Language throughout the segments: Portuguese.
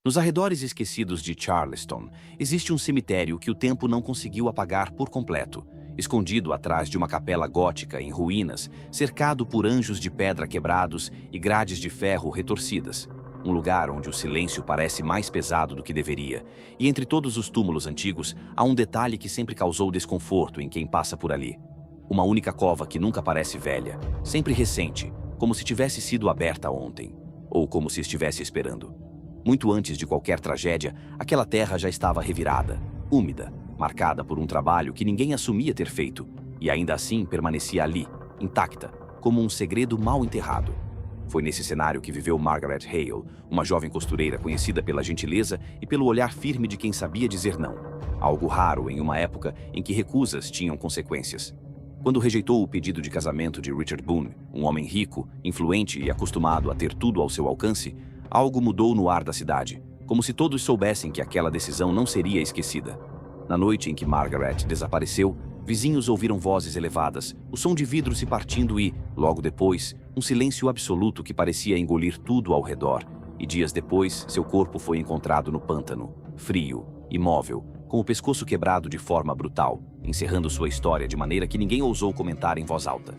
Nos arredores esquecidos de Charleston, existe um cemitério que o tempo não conseguiu apagar por completo, escondido atrás de uma capela gótica em ruínas, cercado por anjos de pedra quebrados e grades de ferro retorcidas. Um lugar onde o silêncio parece mais pesado do que deveria, e entre todos os túmulos antigos, há um detalhe que sempre causou desconforto em quem passa por ali. Uma única cova que nunca parece velha, sempre recente, como se tivesse sido aberta ontem, ou como se estivesse esperando. Muito antes de qualquer tragédia, aquela terra já estava revirada, úmida, marcada por um trabalho que ninguém assumia ter feito, e ainda assim permanecia ali, intacta, como um segredo mal enterrado. Foi nesse cenário que viveu Margaret Hale, uma jovem costureira conhecida pela gentileza e pelo olhar firme de quem sabia dizer não, algo raro em uma época em que recusas tinham consequências. Quando rejeitou o pedido de casamento de Richard Boone, um homem rico, influente e acostumado a ter tudo ao seu alcance, algo mudou no ar da cidade, como se todos soubessem que aquela decisão não seria esquecida. Na noite em que Margaret desapareceu, vizinhos ouviram vozes elevadas, o som de vidro se partindo e, logo depois, um silêncio absoluto que parecia engolir tudo ao redor. E dias depois, seu corpo foi encontrado no pântano, frio, imóvel, com o pescoço quebrado de forma brutal, encerrando sua história de maneira que ninguém ousou comentar em voz alta.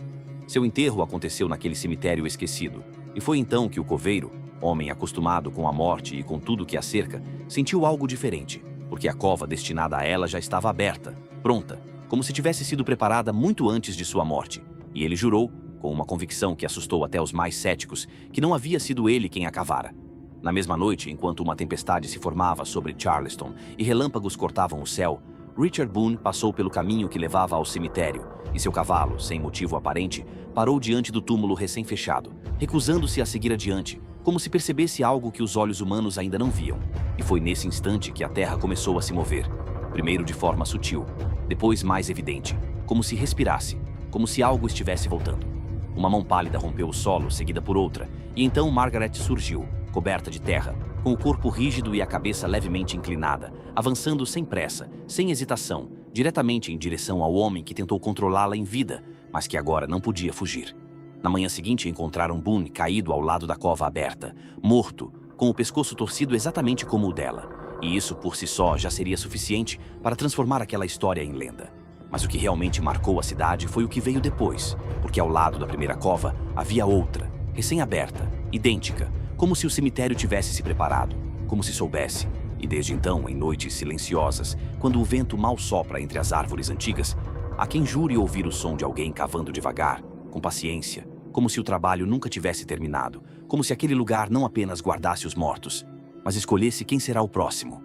Seu enterro aconteceu naquele cemitério esquecido, e foi então que o coveiro, homem acostumado com a morte e com tudo que a cerca, sentiu algo diferente, porque a cova destinada a ela já estava aberta, pronta, como se tivesse sido preparada muito antes de sua morte, e ele jurou, com uma convicção que assustou até os mais céticos, que não havia sido ele quem a cavara. Na mesma noite, enquanto uma tempestade se formava sobre Charleston e relâmpagos cortavam o céu, Richard Boone passou pelo caminho que levava ao cemitério, e seu cavalo, sem motivo aparente, parou diante do túmulo recém-fechado, recusando-se a seguir adiante, como se percebesse algo que os olhos humanos ainda não viam. E foi nesse instante que a terra começou a se mover, primeiro de forma sutil, depois mais evidente, como se respirasse, como se algo estivesse voltando. Uma mão pálida rompeu o solo, seguida por outra, e então Margaret surgiu, coberta de terra, com o corpo rígido e a cabeça levemente inclinada, avançando sem pressa, sem hesitação, diretamente em direção ao homem que tentou controlá-la em vida, mas que agora não podia fugir. Na manhã seguinte encontraram Boone caído ao lado da cova aberta, morto, com o pescoço torcido exatamente como o dela, e isso por si só já seria suficiente para transformar aquela história em lenda. Mas o que realmente marcou a cidade foi o que veio depois, porque ao lado da primeira cova havia outra, recém-aberta, idêntica, como se o cemitério tivesse se preparado, como se soubesse. E desde então, em noites silenciosas, quando o vento mal sopra entre as árvores antigas, há quem jure ouvir o som de alguém cavando devagar, com paciência, como se o trabalho nunca tivesse terminado, como se aquele lugar não apenas guardasse os mortos, mas escolhesse quem será o próximo.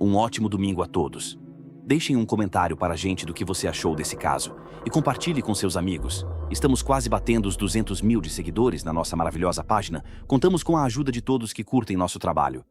Um ótimo domingo a todos. Deixem um comentário para a gente do que você achou desse caso e compartilhe com seus amigos. Estamos quase batendo os 200 mil de seguidores na nossa maravilhosa página. Contamos com a ajuda de todos que curtem nosso trabalho.